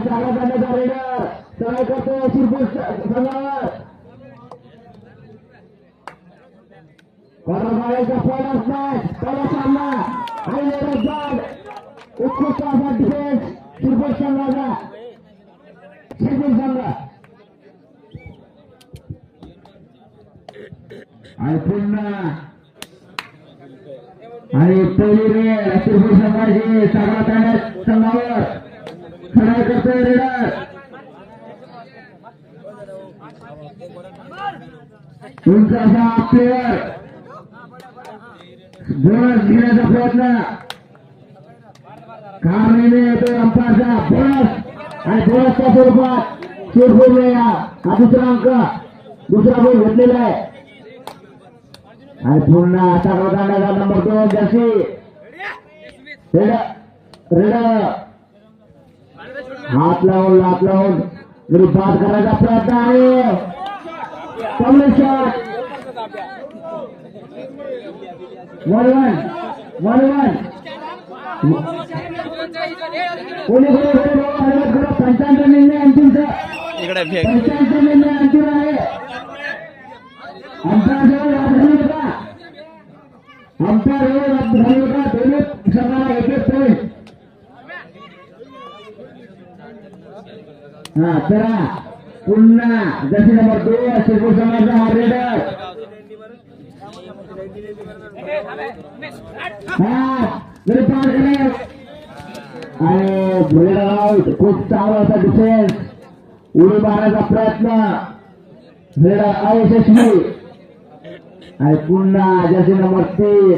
करण्याचा रेडर सराव करतो शिरपूर संघावर कर्णधाराचा पहिलाच मॅच पहिला सामना आणि रेडर उत्कृष्ट असा डिफेन्स शिरपूर संघाचा शिरपूर संघ आणि पुन्हा आणि पहिली रेड शिरपूर संघाची सागरा करण्यात संघावर सराव करतोय रेडर तुमचा असा प्लेअर बोनस घेण्याचा प्रयत्न कारणीने येतो अंपायरचा बोनस आणि बोनसच्या स्वरूपात शिरपूरने हा दुसरा अंक दुसरा गोल घेतलेला आहे आणि पुन्हा आता रोदांडाचा नंबर 2 जर्सी रेडर हात लावून जरी बाद करायचा प्रयत्न आहे कमले शॉट 1-1 कोणी 55 निर्णय अंतिमचा 55 निर्णय अंतिम आहे अंपायर दोन्ही संघाला एक पॉईंट हा चला पुन्हा जशी नंबर 2 शिरपूर संघाचा हा रेडर जरी पार करेल आणि रेडर आउट खूप चांगला असा डिफेन्स उडी मारण्याचा प्रयत्न रेडर अयशस्वी आणि पुन्हा जशी नंबर 3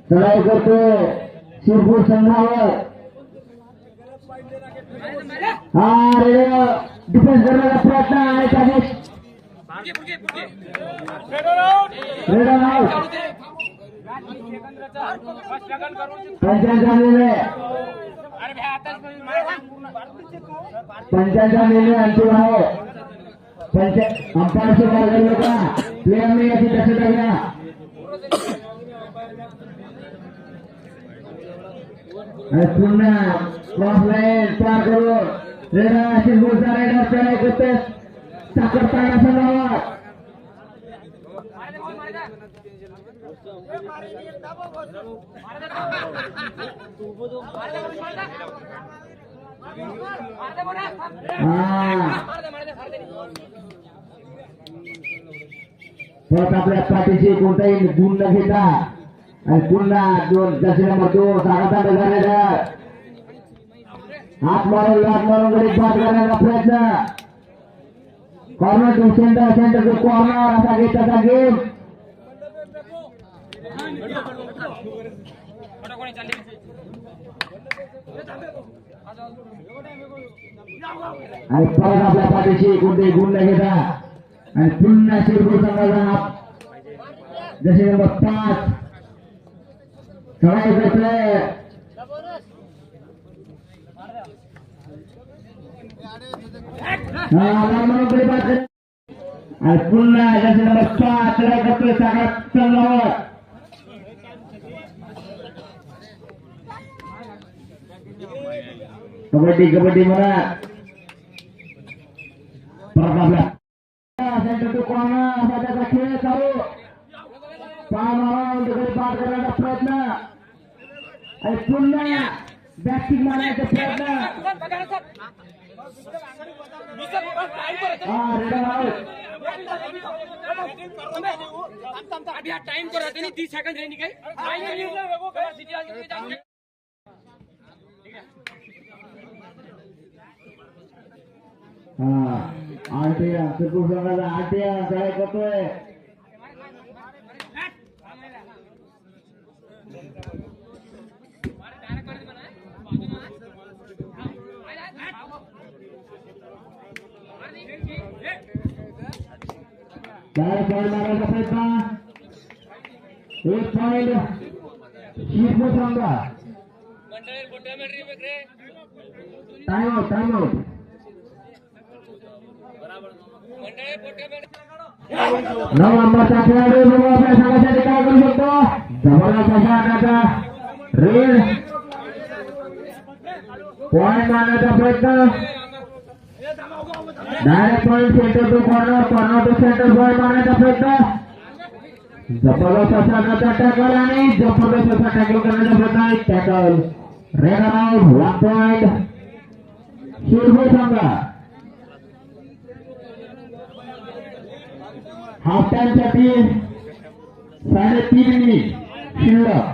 चढाई करतोय शिरपूर संघावर हा रेडर डिफेन्स करण्याचा प्रयत्न आहे त्याने रेडर आउट 55 निर्णय अंतिम आहे अंपायरचे मार्ग का प्लेअरने याची दक्षता घ्या पुन्हा क्रॉस लाईन पार करून रेडर शिरपूरचा रेडर चढाई करतोय साखर ताडा संघावर परत आपल्या पाठीशी कोणताही गुण न घेता आणि पुन्हा 2 जशी नंबर 2 सागरतांडा झालेला हात मारून गरीब बाद करण्याचा प्रयत्न corner to centre to corner असा घेताचा गेम आणि परत आपल्या पाठीशी कोणतेही गुण न घेता आणि पुन्हा शिरपूर संघाचा जसे नंबर 5 चढाई करतोय आणि पुन्हा जसे नंबर 5 चढाई करतोय सागरा संघावर कबड्डी म्हणा परत आपल्या सेंटर टू कॉर्नर असा त्याचा खेळ चालू पाय मारून गरीब बाद करण्याचा प्रयत्न आणि पुन्हा बॅटिंग मारण्याचा प्रयत्न रेडर आउट टाइम करा 30 सेकंड रहने का आरटीआर शिरपूर संघाचा आरटीआर चढाई करतोय मारायचा प्रयत्न 1 पॉइंट शिरपूर संघ टाइम आउट नऊ नंबरचा खेळाडू आपल्या संघासाठी काय करू शकतो जबरदस्त असा आघात रेड पॉइंट मारण्याचा प्रयत्न direct point centre to corner corner to centre point मारण्याचा प्रयत्न जबरदस्त असा टॅकल आणि जबरदस्त असा टॅकल करण्याचा प्रयत्न tackle red out 1 point Shirpur संघ हाफ टाइम साठी 3.5 मिनिट शिल्लक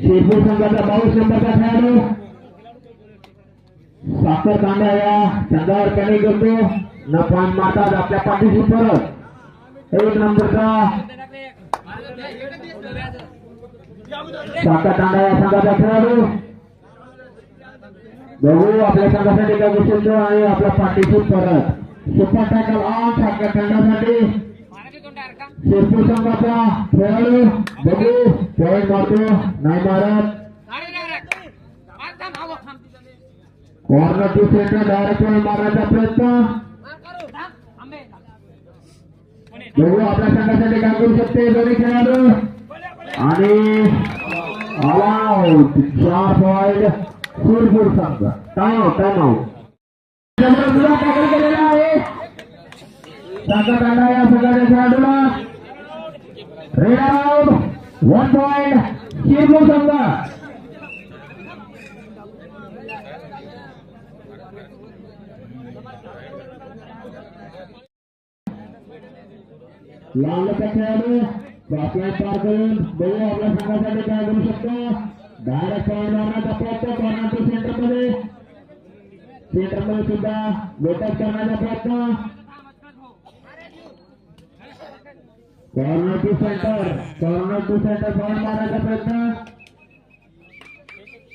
शिरपूर संघाचा 22 नंबरचा खेळाडू साखर कांदा या संघावर कमी करतो न पॉइंट मारतात आपल्या पाठीशी परत 1 नंबरचा साखर कांदा या संघाचा खेळाडू बघू आपल्या संघासाठी काय गोष्ट आणि आपल्या पाठीशी परत सुपर टॅकल ऑन साखर कांडासाठी शिरपूर संघाचा खेळाडू बघू पॉइंट मारतो नाही मारत corner to centre direct point मारण्याचा प्रयत्न बघू आपल्या संघासाठी काय करू शकते दोन्ही खेळाडू आणि ऑल आउट 4 पॉइंट शिरपूर संघ टाइम आउट टॅकल केलेला आहे साखर कांडा या संघाच्या खेळाडूला रेड आउट 1 पॉइंट शिरपूर संघ लावल्याचा खेळाडू बॉक्सलाईन पार करून बघू आपल्या संघासाठी काय करू शकतो डायरेक्ट पॉइंट मारण्याचा प्रयत्न कॉर्नर टू सेंटरमध्ये सुद्धा वेटअप करण्याचा प्रयत्न कॉर्नर टू सेंटर पॉइंट मारण्याचा प्रयत्न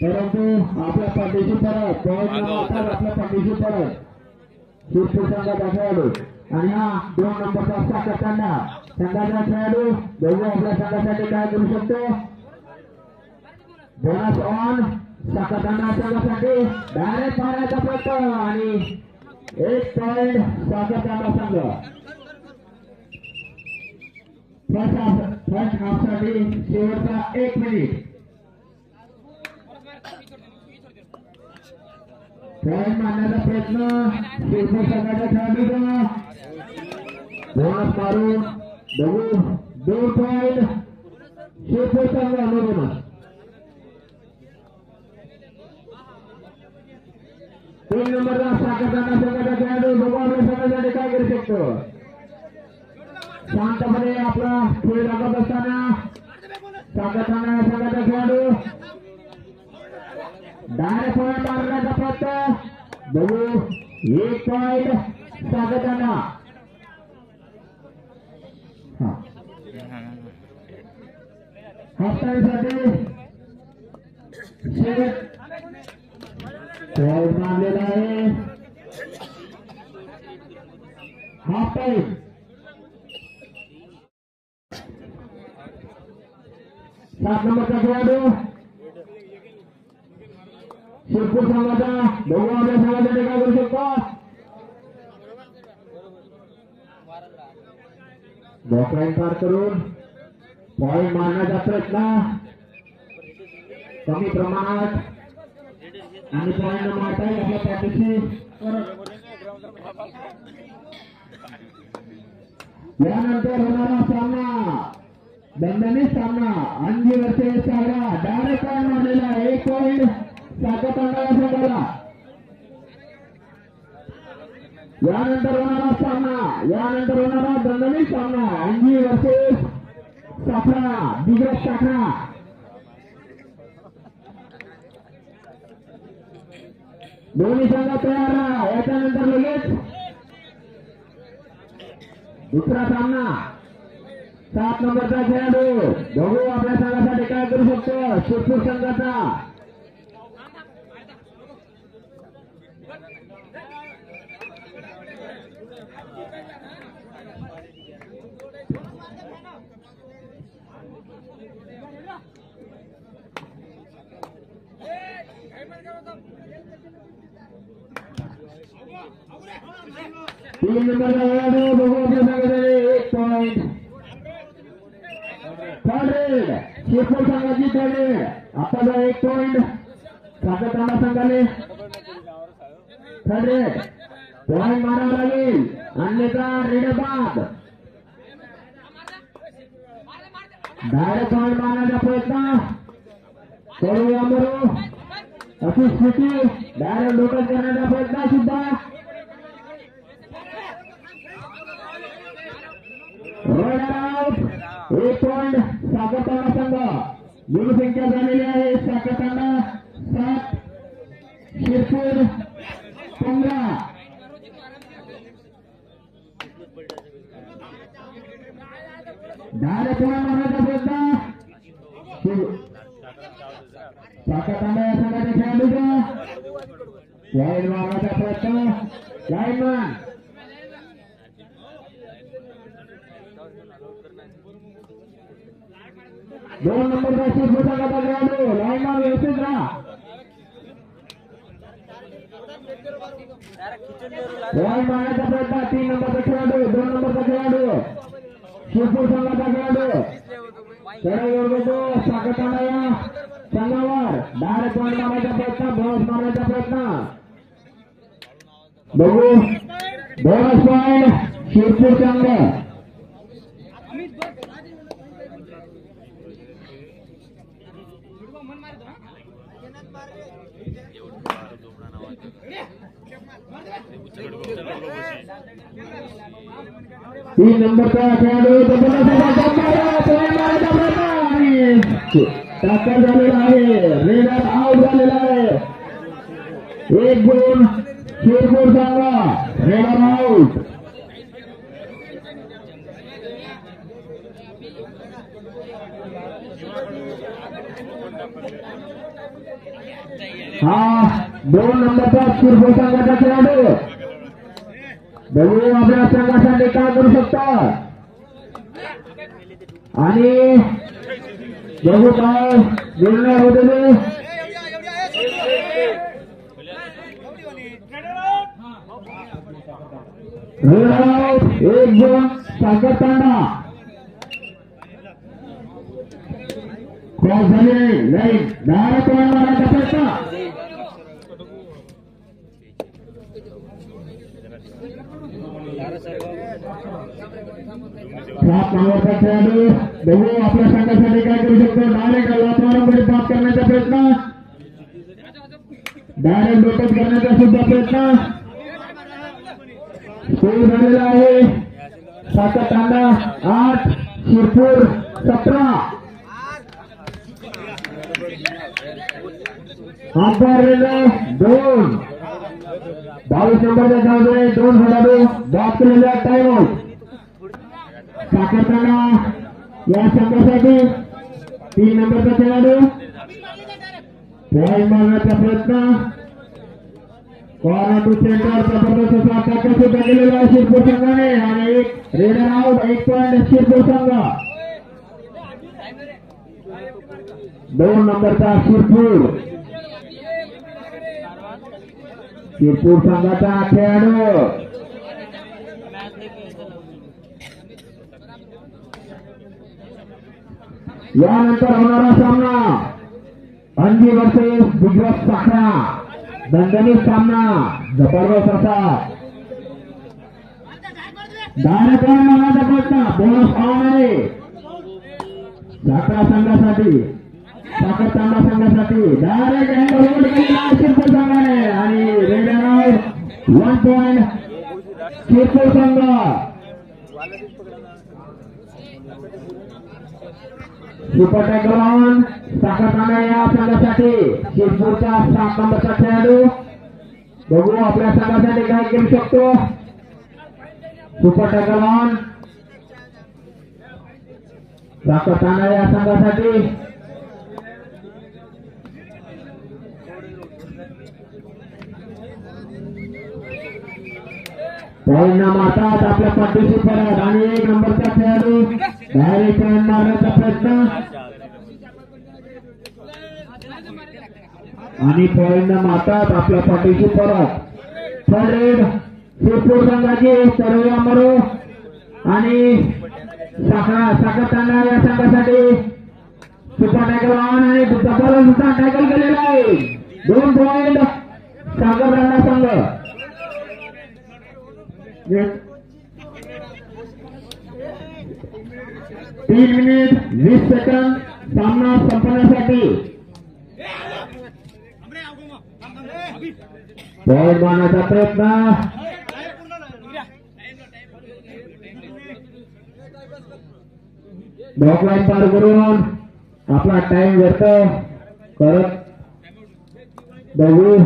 परंतु आपल्या पाठीशी परत पॉइंट मारतात आपल्या पाठीशी परत शिरपूर संघाचा खेळाडू आणि हा 2 नंबरचा साखर कांडा संघाचा खेळाडू बघू आपल्या संघासाठी काय करू शकतो बोनस ऑन साखर कांडा संघासाठी डायरेक्ट मारण्याचा प्रयत्न आणि 1 पॉइंट साखर कांडा संघ फर्स्ट हाफ साठी शेवटचा 1 मिनिट पॉइंट मारण्याचा प्रयत्न शिरपूर संघाच्या खेळाडूचा बोनस मारून बघू 2 पॉइंट शिरपूर संघ बोनस 3 नंबरचा साखर कांडा संघाचा खेळाडू बघू आपल्या संघासाठी काय करू शकतो शांतपणे आपला खेळ लागत असताना साखर कांडा संघाचा खेळाडू डायरेक्ट पॉइंट मारण्याचा प्रयत्न बघू 1 पॉइंट साखर कांडा हाफ टाइम साठी पॉइंट मारलेला आहे हाफ टाइम 7 नंबरचा खेळाडू शिरपूर संघाचा बघू आपल्या संघासाठी काय करू शकतो बॉक्सलाईन पार करून पॉइंट मारण्याचा प्रयत्न कमी प्रमाणात आणि पॉइंट न मारता आपल्या पाठीशी यानंतर होणारा सामना दणदणीत सामना अंजी वर्सेस सागरा डायरेक्ट पॉइंट मारलेला 1 पॉइंट साखर कांडा संघाला यानंतर होणारा दणदणीत सामना अंजी वर्सेस साखरा दिग्रज साखरा दोन्ही संघ तयार राहा याच्यानंतर लगेच दुसरा सामना 7 नंबरचा खेळाडू बघू आपल्या संघासाठी काय करू शकतो शिरपूर संघाचा तीन नंबर बघू आपल्या संघासाठी शिरपूर संघाची खेळी आता 1 पॉइंट साखरतांडा संघाने थर्ड रेड पॉइंट मारावा लागेल अन्यथा रेड बाद डायरेक्ट पॉइंट मारण्याचा प्रयत्न करूया बरो अशी स्थिती डायरेक्ट लोकल करण्याचा प्रयत्न सुद्धा एक पॉइंट साखरतांडा संघ गुणसंख्या झालेली आहे साखरतांडा 7 शिरपूर 15 डायरेक्ट पॉइंट मारण्याचा प्रयत्न साखरतांडा या संघाच्या खेळाडूचा पॉइंट मारण्याचा प्रयत्न लाईनमॅन 2 नंबरचा शिरपूर संघाचा खेळाडू लाईनमॅन व्यवस्थित राहा पॉइंट मारण्याचा प्रयत्न 3 नंबरचा खेळाडू 2 नंबरचा खेळाडू शिरपूर संघाचा खेळाडू चढ येतो साखरतांडा या संघावर डायरेक्ट पॉइंट मारण्याचा प्रयत्न बोनस मारण्याचा प्रयत्न बघू बोनस पॉइंट शिरपूर संघ तीन नंबरचा खेळाडू टक्कर झालेला आहे रेडर आउट झालेला आहे 1 गुण शिरपूर संघ रेडर आउट हा 2 नंबरचा शिरपूर संघाचा खेळाडू बघू आपल्या संघासाठी काय करू शकता आणि बघू काय निर्णय होते एक जण साखरतांडा क्रॉस झाले लाईन डायरेक्ट पॉइंट मारण्याचा प्रयत्न 7 नंबरचा खेळाडू बघू आपल्या संघासाठी काय करू शकतो डायरेक्ट वातावरण पास करण्याचा प्रयत्न डायरेक्ट डोकत करण्याचा सुद्धा प्रयत्न स्कोर झालेला आहे साखरतांडा 8 शिरपूर 17 अंपायर 2 22 नंबरच्या खेळाडूने 2 खेळाडू बाद केलेल्या टाइम आउट साखरतांडा या संघासाठी 3 नंबरचा खेळाडू पॉइंट मारण्याचा प्रयत्न कॉर्नर टू सेंटर जबरदस्त असा टॅकल सुद्धा केलेला आहे शिरपूर संघाने आणि एक रेडर आउट 1 पॉइंट शिरपूर संघ 2 नंबरचा शिरपूर संघाचा खेळाडू यानंतर होणारा सामना अंजी वर्सेस बिगबॉस साखरा दणदणीत सामना जबरदस्त असा डायरेक्ट मारण्याचा प्रयत्न बोनस पावणारे साखरा साखरतांडा संघासाठी डायरेक्ट हँड केलेला शिरपूर संघाने आणि रेडर आउट 1 पॉइंट शिरपूर संघ सुपर टॅकल ऑन साखरतांडा या संघासाठी शिरपूरचा 7 नंबरचा खेळाडू बघू आपल्या संघासाठी काय करू शकतो सुपर टॅकल ऑन साखरतांडा या संघासाठी पॉइंट न मारतात आपल्या पाठीशी परत आणि 1 नंबरचा खेळाडू डायरेक्ट पॉइंट मारण्याचा प्रयत्न आणि पॉइंट न मारतात आपल्या पाठीशी परत थर्ड रेड शिरपूर संघाची सर्व मरो आणि साखरतांडा या संघासाठी सुपर टॅकल ऑन आणि डबल सुद्धा टॅकल केलेला आहे. 2 पॉइंट सागर राणा संघ. 3 मिनिट 20 सेकंद सामना संपण्यासाठी. पॉइंट मारण्याचा प्रयत्न. बॉकलाईन पार करून आपला टाइम व्यर्थ करत बघू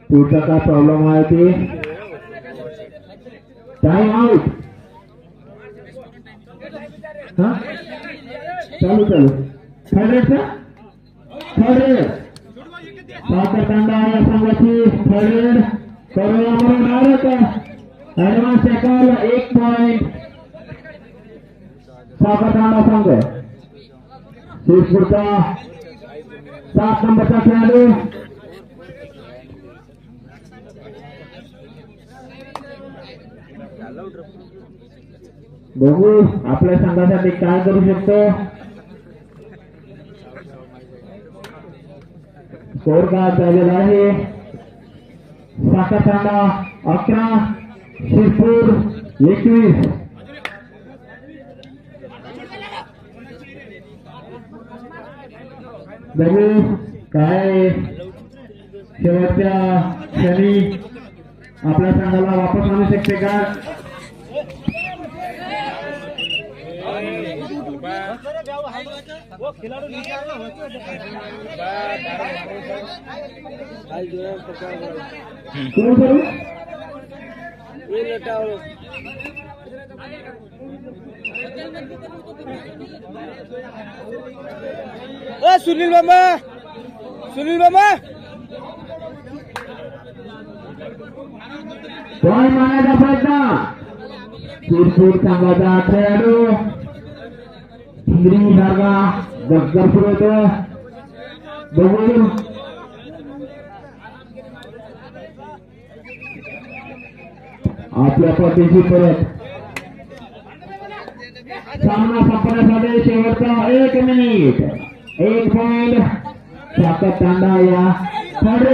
पुढचा काय प्रॉब्लेम आहे ते. Time out. चालू थर्ड साखर तांडा या संघाची थर्ड करूया म्हणून डायरेक्ट ऍडव्हान्स टॅकल 1 पॉइंट साखर तांडा संघ. पुढचा 7 नंबरचा खेळाडू बघू आपल्या संघासाठी काय करू शकतो. स्कोर काय झालेला आहे. साखर तांडा 11 शिरपूर 21. बघू काय शेवटच्या क्षणी आपल्या संघाला वापस आणू शकते का. सुनील बाबा पॉइंट मारण्याचा प्रयत्न. शिरपूर संघाचा खेळाडू इंग्रजी सारखा गजगर सुरू होतो. बघू आपल्या पद्धतीची परत सामना संपण्यासाठी शेवटचा 1 मिनिट 1 पॉइंट साखर तांडा या थर्ड